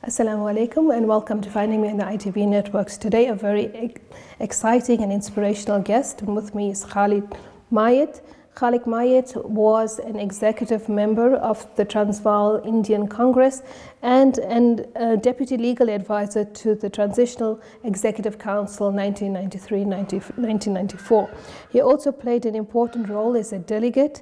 Assalamu alaikum and welcome to Finding Me on the ITV Networks. Today a very exciting and inspirational guest, and with me is Khalik Mayet. Khalik Mayet was an executive member of the Transvaal Indian Congress and a deputy legal advisor to the Transitional Executive Council 1993-1994. He also played an important role as a delegate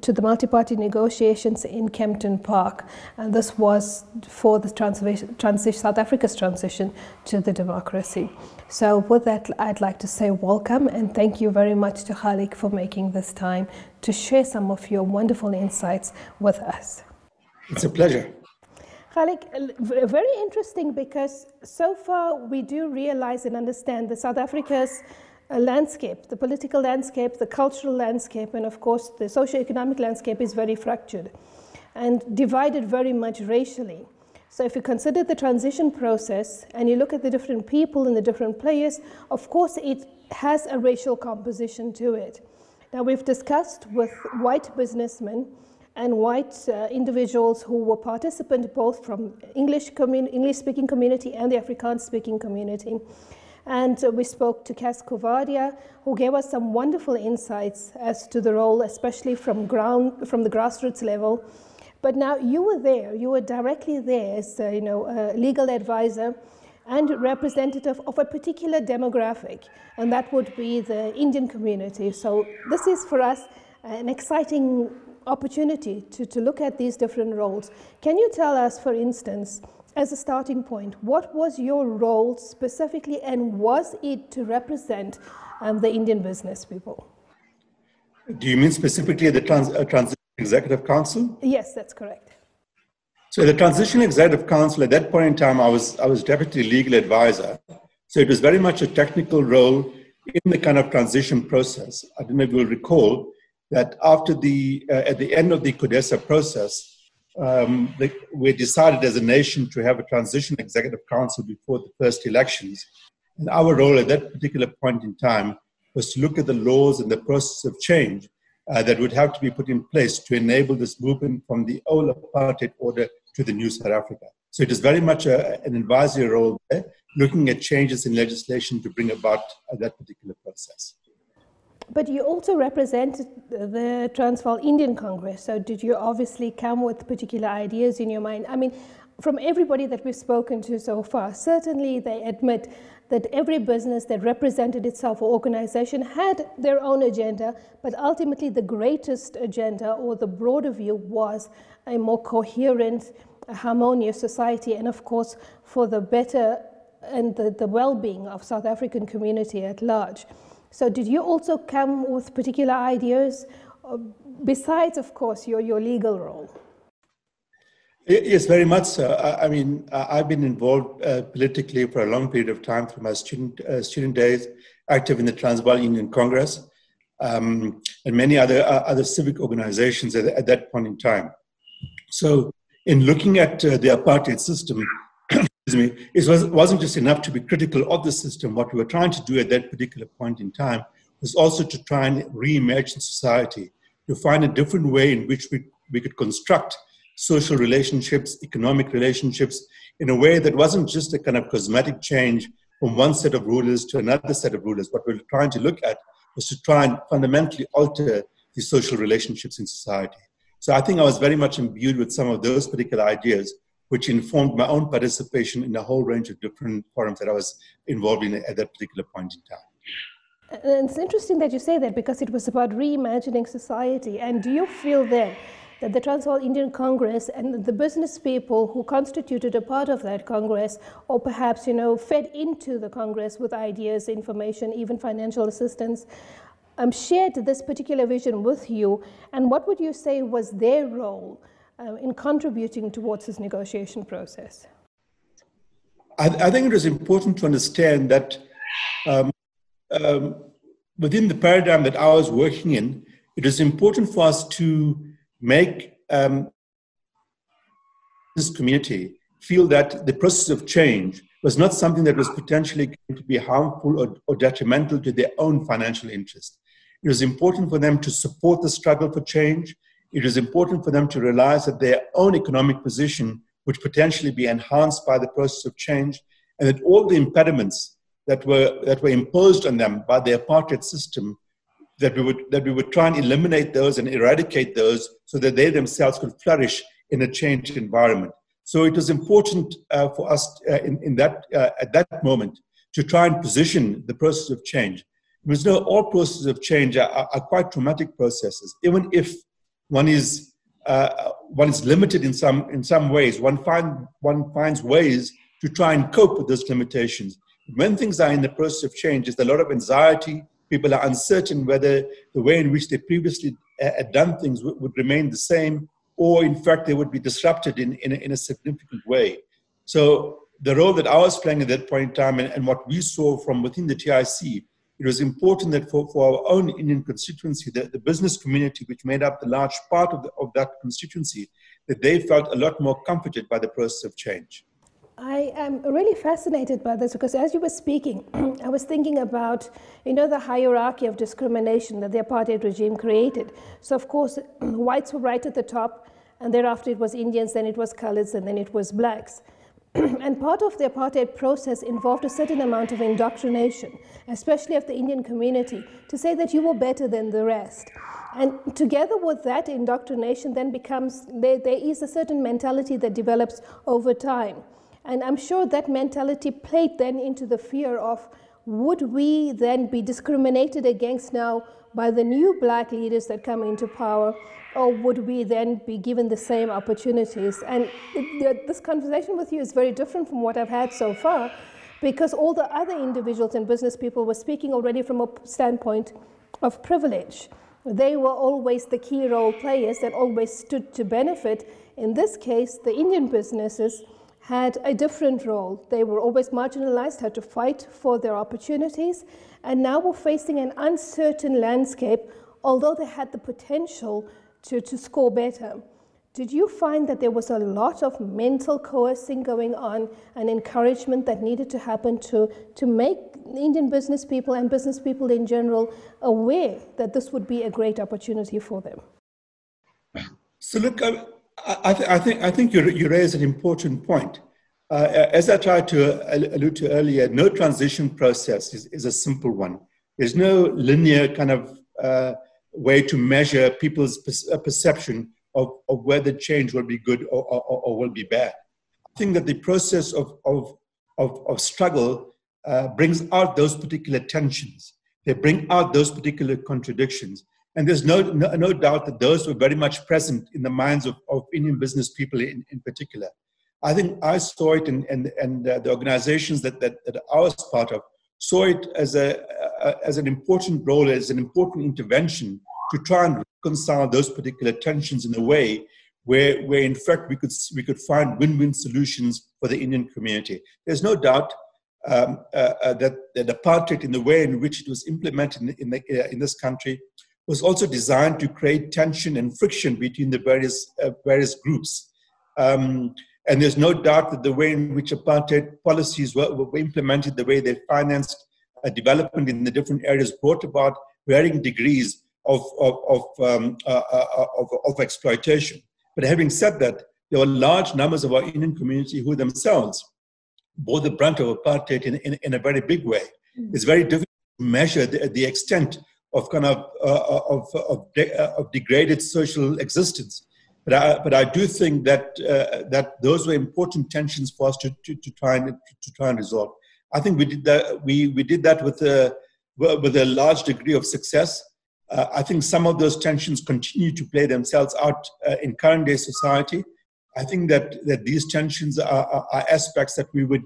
to the multi-party negotiations in Kempton Park, and this was for the South Africa's transition to the democracy. So with that, I'd like to say welcome and thank you very much to Khalik for making this time to share some of your wonderful insights with us. It's a pleasure. Khalik, very interesting, because so far we do realize and understand that South Africa's landscape, the political landscape, the cultural landscape, and of course the socio-economic landscape is very fractured and divided very much racially. So if you consider the transition process and you look at the different people and the different players, of course it has a racial composition to it. Now we've discussed with white businessmen and white individuals who were participants both from English-speaking community and the Afrikaans-speaking community. And we spoke to Cas Covardia, who gave us some wonderful insights as to the role, especially from the grassroots level. But now you were there, you were directly there as a legal advisor and representative of a particular demographic, and that would be the Indian community. So this is for us an exciting opportunity to look at these different roles. Can you tell us, for instance, as a starting point, what was your role specifically, and was it to represent the Indian business people? Do you mean specifically the Transition Executive Council? Yes, that's correct. So the Transition Executive Council, at that point in time, I was deputy legal advisor. So it was very much a technical role in the kind of transition process. I don't know if you'll recall that after at the end of the CODESA process, we decided as a nation to have a transition executive council before the first elections. And our role at that particular point in time was to look at the laws and the process of change that would have to be put in place to enable this movement from the old apartheid order to the new South Africa. So it is very much an advisory role there, looking at changes in legislation to bring about that particular process. But you also represented the Transvaal Indian Congress, so did you obviously come with particular ideas in your mind? I mean, from everybody that we've spoken to so far, certainly they admit that every business that represented itself or organization had their own agenda, but ultimately the greatest agenda or the broader view was a more coherent, harmonious society, and of course for the better and the well-being of South African community at large. So did you also come with particular ideas, besides, of course, your legal role? Yes, very much so. I mean, I've been involved politically for a long period of time through my student days, active in the Transvaal Indian Congress, and many other civic organizations at that point in time. So in looking at the apartheid system, it wasn't just enough to be critical of the system. What we were trying to do at that particular point in time was also to try and reimagine society, to find a different way in which we could construct social relationships, economic relationships, in a way that wasn't just a kind of cosmetic change from one set of rulers to another set of rulers. What we were trying to look at was to try and fundamentally alter the social relationships in society. So I think I was very much imbued with some of those particular ideas, which informed my own participation in a whole range of different forums that I was involved in at that particular point in time. And it's interesting that you say that, because it was about reimagining society. And do you feel then that the Transvaal Indian Congress and the business people who constituted a part of that Congress, or perhaps, fed into the Congress with ideas, information, even financial assistance, shared this particular vision with you? And what would you say was their role in contributing towards this negotiation process? I think it is important to understand that within the paradigm that I was working in, it is important for us to make this community feel that the process of change was not something that was potentially going to be harmful or detrimental to their own financial interest. It was important for them to support the struggle for change. It is important for them to realize that their own economic position would potentially be enhanced by the process of change, and that all the impediments that were imposed on them by the apartheid system, that we would try and eliminate those and eradicate those so that they themselves could flourish in a changed environment. So it was important for us at that moment to try and position the process of change. Because all processes of change are quite traumatic processes. Even if one is limited in some ways, one finds ways to try and cope with those limitations. When things are in the process of change, there's a lot of anxiety. People are uncertain whether the way in which they previously had done things would remain the same, or in fact they would be disrupted in a significant way. So the role that I was playing at that point in time, and what we saw from within the TIC, it was important that for our own Indian constituency, the business community, which made up the large part of that constituency, that they felt a lot more comforted by the process of change. I am really fascinated by this because as you were speaking, I was thinking about, the hierarchy of discrimination that the apartheid regime created. So of course, whites were right at the top, and thereafter it was Indians, then it was coloreds, and then it was blacks. And part of the apartheid process involved a certain amount of indoctrination, especially of the Indian community, to say that you were better than the rest. And together with that indoctrination then becomes, there is a certain mentality that develops over time. And I'm sure that mentality played then into the fear of, would we then be discriminated against now by the new black leaders that come into power, or would we then be given the same opportunities? And this conversation with you is very different from what I've had so far, because all the other individuals and business people were speaking already from a standpoint of privilege. They were always the key role players that always stood to benefit. In this case, the Indian businesses had a different role. They were always marginalized, had to fight for their opportunities, and now we're facing an uncertain landscape, although they had the potential to score better. Did you find that there was a lot of mental coercing going on and encouragement that needed to happen to make Indian business people and business people in general aware that this would be a great opportunity for them? So look, I think you raise an important point. As I tried to allude to earlier, no transition process is a simple one. There's no linear kind of way to measure people's perception of whether change will be good or will be bad. I think that the process of struggle brings out those particular tensions. They bring out those particular contradictions. And there's no doubt that those were very much present in the minds of Indian business people in particular. I think I saw it, and the organizations that I was part of saw it as an important role, as an important intervention to try and reconcile those particular tensions in a way where in fact we could find win-win solutions for the Indian community. There's no doubt that apartheid, in the way in which it was implemented in this country, was also designed to create tension and friction between the various groups. And there's no doubt that the way in which apartheid policies were implemented, the way they financed development in the different areas, brought about varying degrees of exploitation. But having said that, there were large numbers of our Indian community who themselves bore the brunt of apartheid in a very big way. Mm-hmm. It's very difficult to measure the extent of kind of degraded social existence. But I do think that those were important tensions for us to try and resolve. I think we did that. We did that with a large degree of success. I think some of those tensions continue to play themselves out in current day society. I think that these tensions are aspects that we would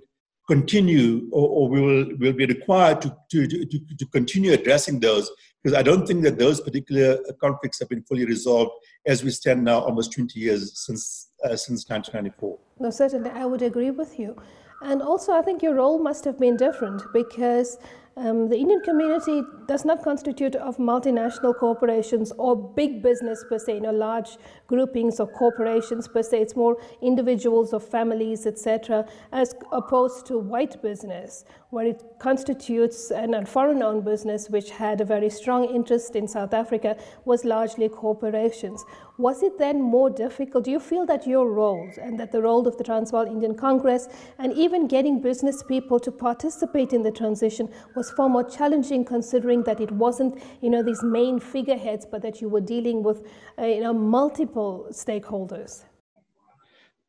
continue, or we'll be required to continue addressing those, because I don't think that those particular conflicts have been fully resolved as we stand now, almost 20 years since 1994. No, certainly, I would agree with you. And also, I think your role must have been different, because the Indian community does not constitute of multinational corporations or big business per se, large groupings or corporations per se. It's more individuals or families, etc., as opposed to white business, where it constitutes, and a foreign-owned business which had a very strong interest in South Africa was largely corporations. Was it then more difficult? Do you feel that your roles and that the role of the Transvaal Indian Congress and even getting business people to participate in the transition was far more challenging, considering that it wasn't, these main figureheads, but that you were dealing with, multiple stakeholders?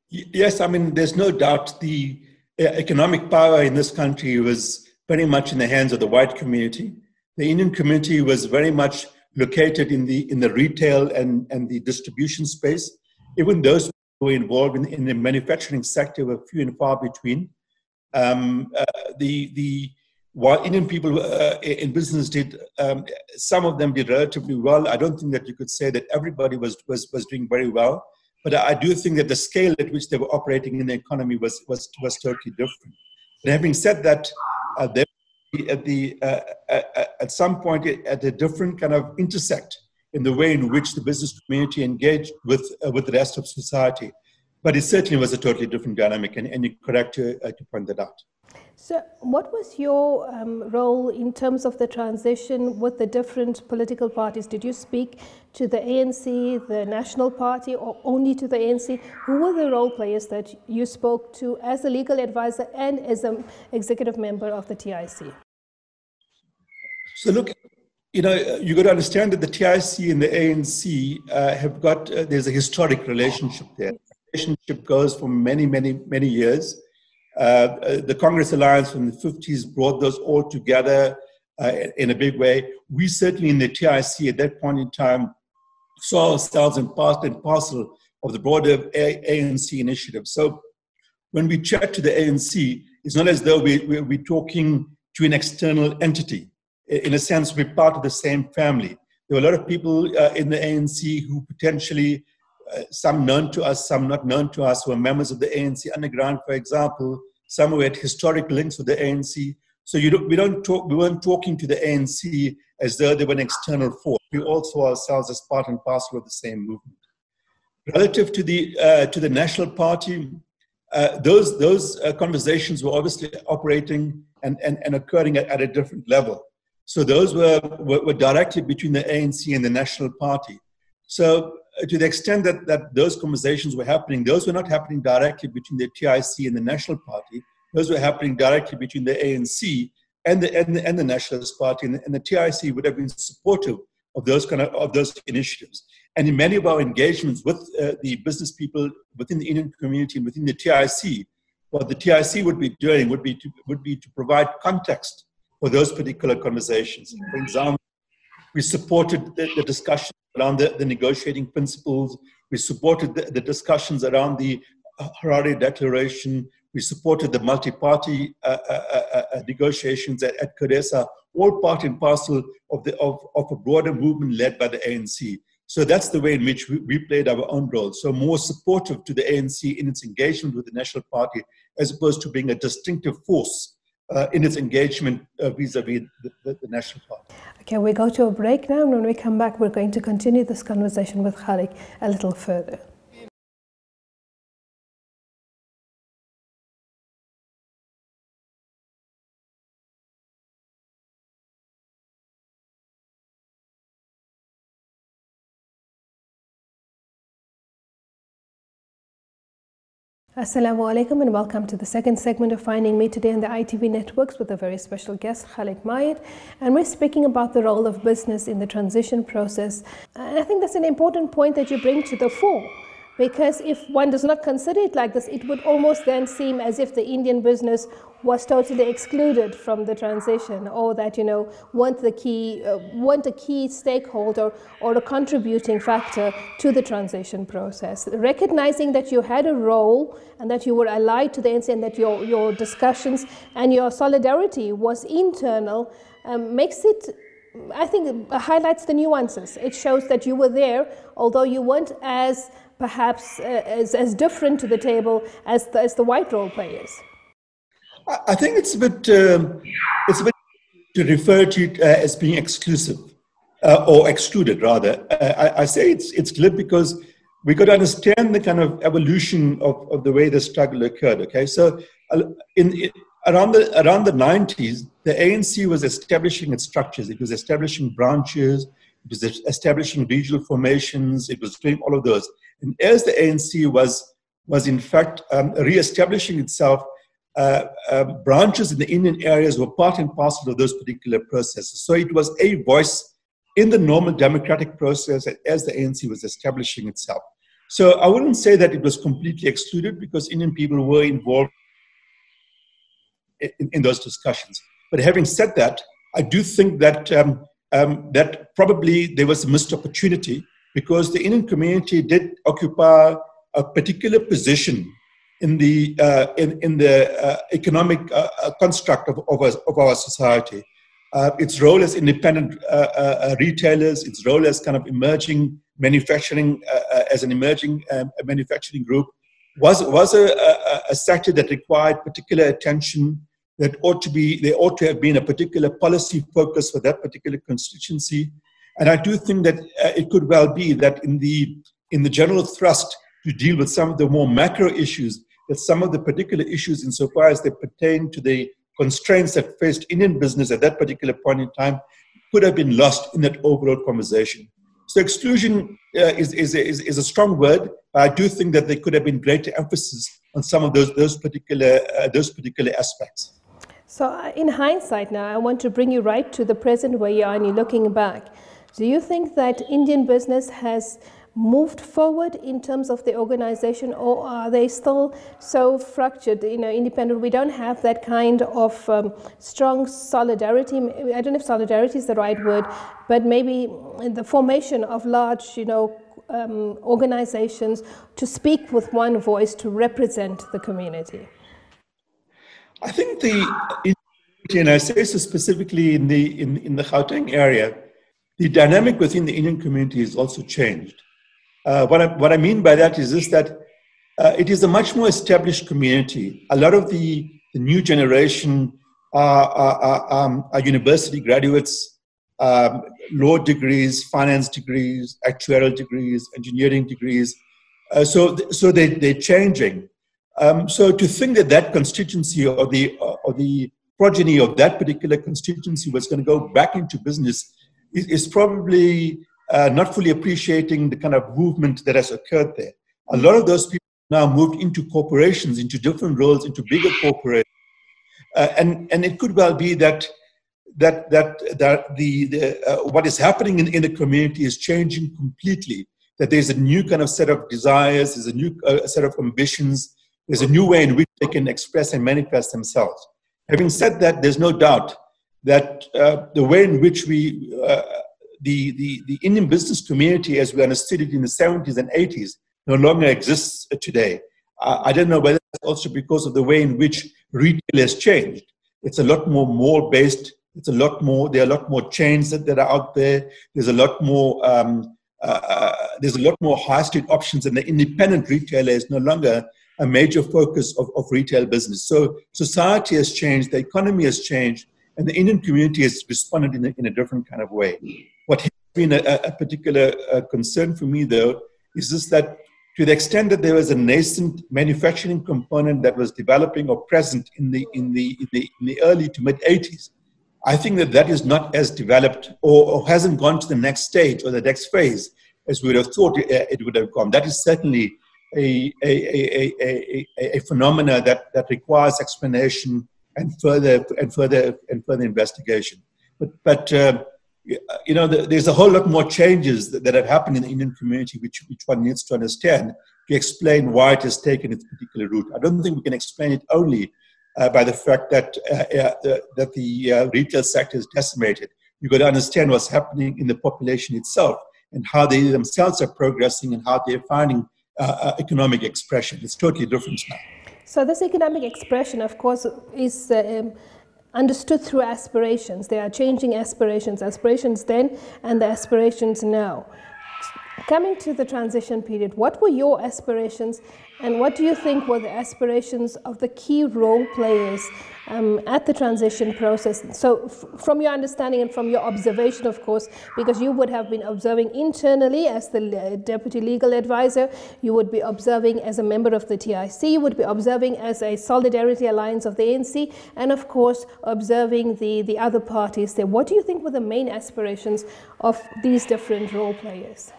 Yes, I mean, there's no doubt the economic power in this country was very much in the hands of the white community. The Indian community was very much located in the retail and the distribution space. Even those who were involved in the manufacturing sector were few and far between. While Indian people in business did, some of them did relatively well. I don't think that you could say that everybody was doing very well, but I do think that the scale at which they were operating in the economy was totally different. And having said that, at some point at a different kind of intersect in the way in which the business community engaged with the rest of society. But it certainly was a totally different dynamic, and you're correct to point that out. So what was your role in terms of the transition with the different political parties? Did you speak to the ANC, the National Party, or only to the ANC? Who were the role players that you spoke to as a legal advisor and as an executive member of the TIC? So look, you got to understand that the TIC and the ANC have got, there's a historic relationship there. The relationship goes for many, many, many years. The Congress Alliance from the 50s brought those all together in a big way. We certainly in the TIC at that point in time saw ourselves in part and parcel of the broader ANC initiative. So when we chat to the ANC, it's not as though we're talking to an external entity. In a sense, we're part of the same family. There were a lot of people in the ANC who potentially, some known to us, some not known to us, who were members of the ANC underground, for example, some who had historic links with the ANC. So we weren't talking to the ANC as though they were an external force. We all saw ourselves as part and parcel of the same movement. Relative to the National Party, those conversations were obviously operating and occurring at a different level. So those were directly between the ANC and the National Party. So to the extent that those conversations were happening, those were not happening directly between the TIC and the National Party. Those were happening directly between the ANC and the Nationalist Party, and the TIC would have been supportive of those initiatives. And in many of our engagements with the business people within the Indian community and within the TIC, what the TIC would be doing would be to provide context for those particular conversations. For example, we supported the discussion around the negotiating principles. We supported the discussions around the Harare Declaration. We supported the multi-party negotiations at Quraysha, all part and parcel of a broader movement led by the ANC. So that's the way in which we played our own role. So more supportive to the ANC in its engagement with the National Party, as opposed to being a distinctive force in its engagement vis-a-vis the National Party. Okay, we go to a break now, and when we come back, we're going to continue this conversation with Khalik a little further. Assalamu alaikum and welcome to the second segment of Finding Me today on the ITV networks with a very special guest, Khalik Mayet. And we're speaking about the role of business in the transition process. And I think that's an important point that you bring to the fore, because if one does not consider it like this, it would almost then seem as if the Indian business was totally excluded from the transition, or that, weren't a key stakeholder or a contributing factor to the transition process. Recognizing that you had a role and that you were allied to the ANC and that your discussions and your solidarity was internal makes it, I think, highlights the nuances. It shows that you were there, although you weren't as perhaps as different to the table as the white role players. I think it's a bit to refer to it as being exclusive or excluded, rather. I say it's glib because we got to understand the kind of evolution of the way the struggle occurred. Okay, so around the 90s, the ANC was establishing its structures. It was establishing branches. It was establishing regional formations. It was doing all of those. And as the ANC was in fact re-establishing itself, branches in the Indian areas were part and parcel of those particular processes. So it was a voice in the normal democratic process as the ANC was establishing itself. So I wouldn't say that it was completely excluded, because Indian people were involved in those discussions. But having said that, I do think that that probably there was a missed opportunity, because the Indian community did occupy a particular position in the economic construct of our society. Its role as independent retailers, its role as kind of emerging manufacturing, as an emerging manufacturing group, was a sector that required particular attention. There ought to have been a particular policy focus for that particular constituency. And I do think that it could well be that in the general thrust to deal with some of the more macro issues, that some of the particular issues insofar as they pertain to the constraints that faced Indian business at that particular point in time could have been lost in that overall conversation. So exclusion is a strong word. I do think that there could have been greater emphasis on some of those particular aspects. So in hindsight now, I want to bring you right to the present where you are and you're looking back. Do you think that Indian business has moved forward in terms of the organization, or are they still so fractured, independent? We don't have that kind of strong solidarity. I don't know if solidarity is the right word, but maybe the formation of large, organizations to speak with one voice to represent the community. I think and I say so specifically in the Gauteng area, the dynamic within the Indian community has also changed. What I mean by that is this, that it is a much more established community. A lot of the new generation are university graduates, law degrees, finance degrees, actuarial degrees, engineering degrees. So they're changing. So to think that constituency or the progeny of that particular constituency was going to go back into business is probably not fully appreciating the kind of movement that has occurred there. A lot of those people now moved into corporations, into different roles, into bigger corporations, and it could well be that what is happening in the community is changing completely. That there's a new kind of set of desires, there's a new set of ambitions, there's a new way in which they can express and manifest themselves. Having said that, there's no doubt that the way in which the Indian business community, as we understood it in the 70s and 80s, no longer exists today. I don't know whether it's also because of the way in which retail has changed. It's a lot more mall-based. There are a lot more chains that are out there. There's a lot more high street options, and the independent retailer is no longer a major focus of retail business. So society has changed, the economy has changed, and the Indian community has responded in a different kind of way. What has been a particular concern for me, though, is just that to the extent that there was a nascent manufacturing component that was developing or present in the early to mid 80s, I think that is not as developed or hasn't gone to the next stage or the next phase as we would have thought it would have gone. That is certainly a phenomena that requires explanation and further investigation. But there's a whole lot more changes that have happened in the Indian community, which one needs to understand to explain why it has taken its particular route. I don't think we can explain it only by the fact that the retail sector is decimated. You've got to understand what's happening in the population itself and how they themselves are progressing and how they're finding economic expression. It's totally different now. So this economic expression, of course, is understood through aspirations. They are changing aspirations then and the aspirations now. Coming to the transition period, what were your aspirations and what do you think were the aspirations of the key role players at the transition process? So from your understanding and from your observation, of course, because you would have been observing internally as the Deputy Legal Advisor, you would be observing as a member of the TIC, you would be observing as a Solidarity Alliance of the ANC, and of course, observing the other parties there. What do you think were the main aspirations of these different role players?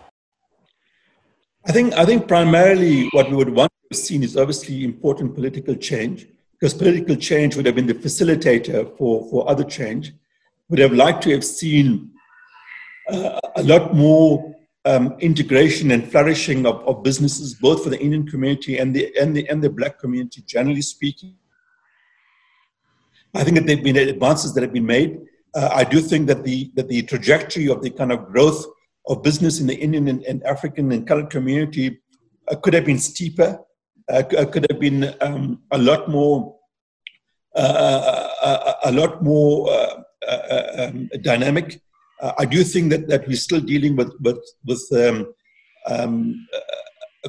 I think primarily what we would want to have seen is obviously important political change, because political change would have been the facilitator for other change. Would have liked to have seen a lot more integration and flourishing of businesses, both for the Indian community and the Black community, generally speaking. I think that there have been advances that have been made. I do think that the trajectory of the kind of growth of business in the Indian and African and colored community could have been steeper, could have been a lot more dynamic. I do think that we're still dealing with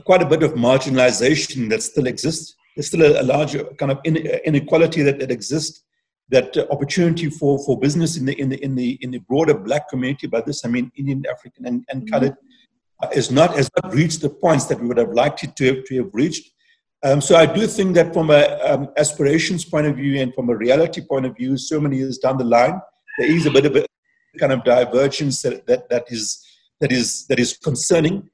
quite a bit of marginalization that still exists. There's still a larger kind of inequality that exists. That opportunity for business in the broader Black community, by this I mean Indian, African, and colored, has not reached the points that we would have liked it to have reached. So I do think that from a aspirations point of view and from a reality point of view, so many years down the line, there is a bit of a kind of divergence that is concerning.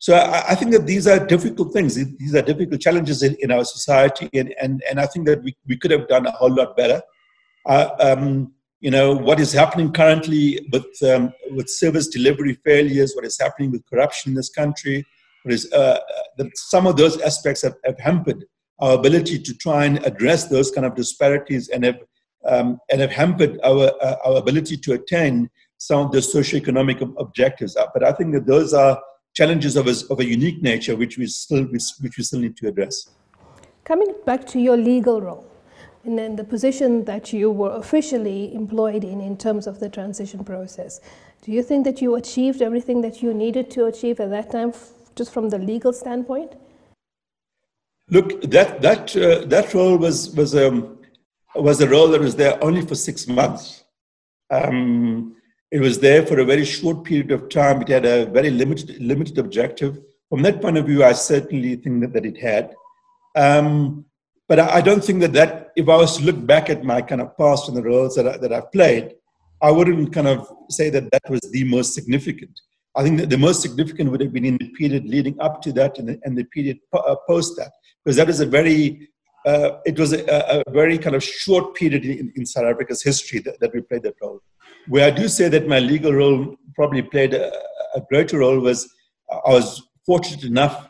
So I think that these are difficult things. These are difficult challenges in our society, and I think that we could have done a whole lot better. What is happening currently with service delivery failures, what is happening with corruption in this country, that some of those aspects have hampered our ability to try and address those kind of disparities and have hampered our ability to attain some of the socioeconomic objectives. But I think that those are challenges of a unique nature, which we still need to address. Coming back to your legal role, and then the position that you were officially employed in terms of the transition process, do you think that you achieved everything that you needed to achieve at that time, just from the legal standpoint? Look, that role was a role that was there only for 6 months. It was there for a very short period of time. It had a very limited objective. From that point of view, I certainly think that it had. But I don't think that if I was to look back at my kind of past and the roles that I've played, I wouldn't kind of say that was the most significant. I think that the most significant would have been in the period leading up to that and the period post that, because that is a very kind of short period in South Africa's history that we played that role. Where I do say that my legal role probably played a greater role was I was fortunate enough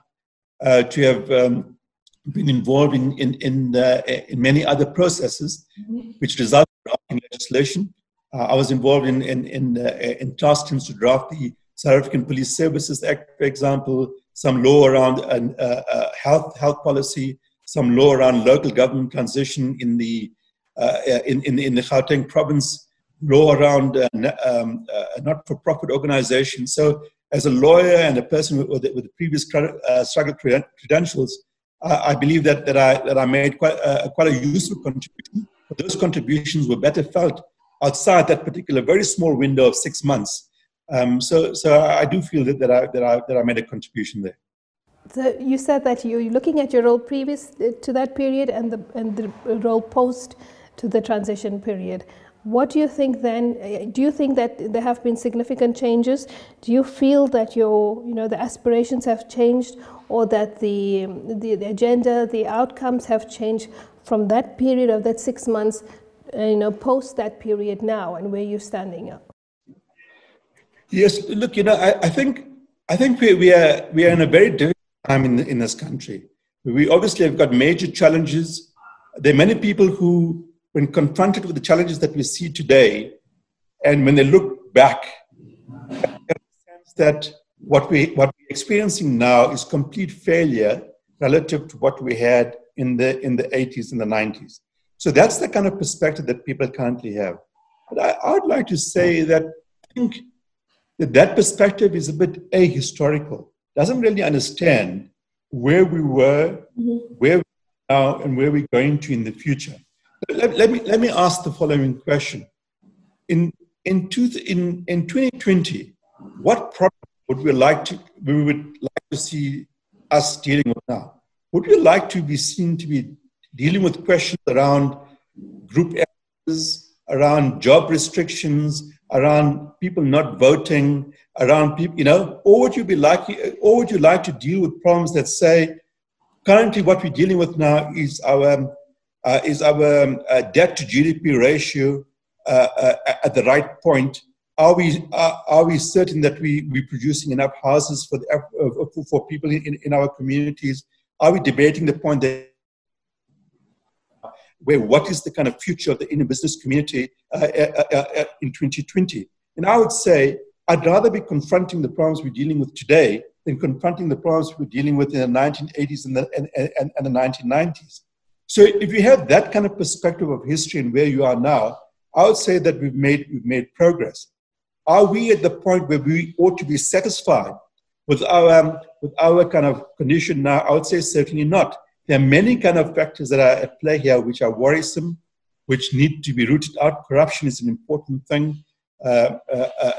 to have been involved in many other processes, which resulted in legislation. I was involved in task teams to draft the South African Police Services Act, for example, some law around health policy, some law around local government transition in the Gauteng province, law around a not-for-profit organization. So as a lawyer and a person with the previous struggle credentials, I believe that I made quite a useful contribution. But those contributions were better felt outside that particular very small window of 6 months. So I do feel that I made a contribution there. So you said that you're looking at your role previous to that period and the role post to the transition period. What do you think then? Do you think that there have been significant changes? Do you feel that the aspirations have changed, or that the agenda, the outcomes have changed from that period of that 6 months, post that period now, and where you're standing up? Yes, look, I think we are in a very difficult time in this country. We obviously have got major challenges. There are many people who, when confronted with the challenges that we see today, and when they look back, have a sense that what we're experiencing now is complete failure relative to what we had in the 80s and the 90s. So that's the kind of perspective that people currently have. But I would like to say that I think that perspective is a bit ahistorical, doesn't really understand where we were, where we are now, and where we're going to in the future. Let me ask the following question. In 2020, what problem would we like to see us dealing with now? Would we like to be seen to be dealing with questions around group errors, around job restrictions, around people not voting, around people, you know, or would you like to deal with problems that say, currently what we're dealing with now is our debt to GDP ratio at the right point? Are we certain that we're producing enough houses for people in our communities? Are we debating the point that what is the kind of future of the Indian business community in 2020? And I would say I'd rather be confronting the problems we're dealing with today than confronting the problems we were dealing with in the 1980s and the 1990s. So if you have that kind of perspective of history and where you are now, I would say that we've made progress. Are we at the point where we ought to be satisfied with our kind of condition now? I would say certainly not. There are many kind of factors that are at play here which are worrisome, which need to be rooted out. Corruption is an important thing.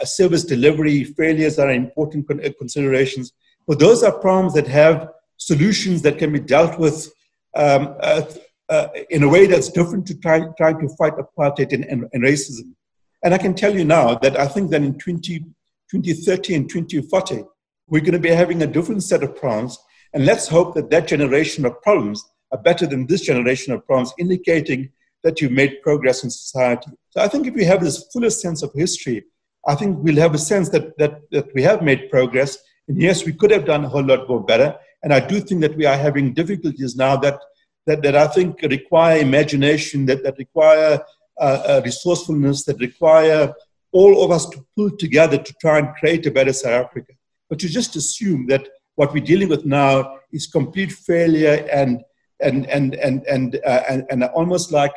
Service delivery failures are important considerations. But those are problems that have solutions that can be dealt with in a way that's different to trying to fight apartheid and racism. And I can tell you now that I think that in 2030 and 2040, we're going to be having a different set of problems. And let's hope that that generation of problems are better than this generation of problems, indicating that you've made progress in society. So I think if we have this fuller sense of history, I think we'll have a sense that we have made progress. And yes, we could have done a whole lot more better. And I do think that we are having difficulties now that I think require imagination, that require resourcefulness, that require all of us to pull together to try and create a better South Africa. But to just assume that what we're dealing with now is complete failure and almost like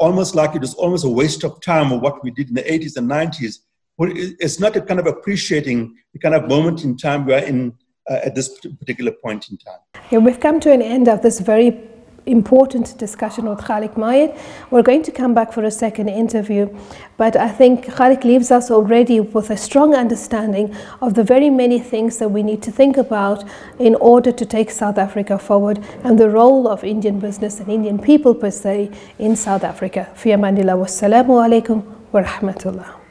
almost like it was almost a waste of time of what we did in the 80s and 90s. It's not a kind of appreciating the kind of moment in time we are in at this particular point in time. Yeah, we've come to an end of this very important discussion with Khalik Mayet. We're going to come back for a second interview, but I think Khalik leaves us already with a strong understanding of the very many things that we need to think about in order to take South Africa forward, and the role of Indian business and Indian people per se in South Africa. Fi amanillah, wassalamu alaikum wa rahmatullah.